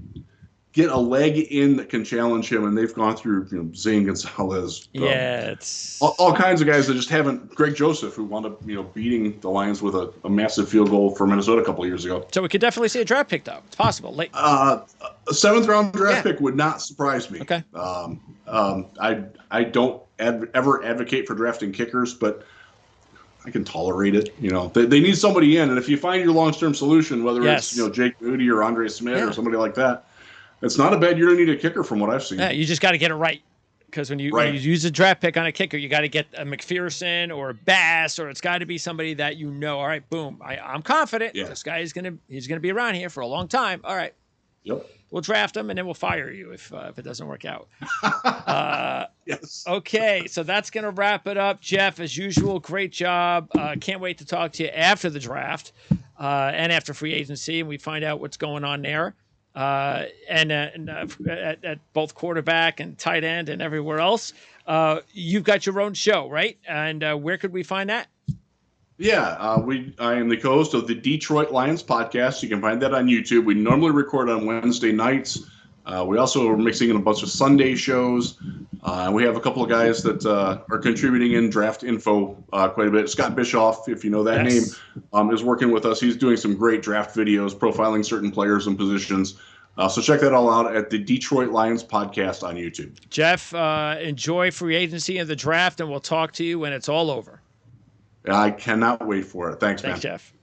get a leg in that can challenge him, and they've gone through Zane Gonzalez. It's all kinds of guys that just haven't. Greg Joseph, who wound up beating the Lions with a massive field goal for Minnesota a couple of years ago. So we could definitely see a draft pick, though. It's possible. Late. A 7th round draft pick would not surprise me. Okay. I don't ever advocate for drafting kickers, but I can tolerate it. They need somebody in, and if you find your long-term solution, whether it's Jake Moody or Andre Smith or somebody like that, it's not a bad year to need a kicker from what I've seen. Yeah, you just got to get it right. Because when you use a draft pick on a kicker, you got to get a McPherson or a Bass, or it's got to be somebody that all right, boom, I'm confident this guy is he's gonna be around here for a long time. All right. Yep. We'll draft him, and then we'll fire you if it doesn't work out. Yes. Okay, so that's going to wrap it up. Jeff, as usual, great job. Can't wait to talk to you after the draft and after free agency, and we find out what's going on there. And at both quarterback and tight end and everywhere else. You've got your own show, right? And where could we find that? Yeah, I am the co-host of the Detroit Lions podcast. You can find that on YouTube. We normally record on Wednesday nights. We also are mixing in a bunch of Sunday shows. And we have a couple of guys that are contributing in draft info quite a bit. Scott Bischoff, if you know that name, is working with us. He's doing some great draft videos, profiling certain players and positions. So check that all out at the Detroit Lions podcast on YouTube. Jeff, enjoy free agency and the draft, and we'll talk to you when it's all over. I cannot wait for it. Thanks, Thanks, man. Jeff.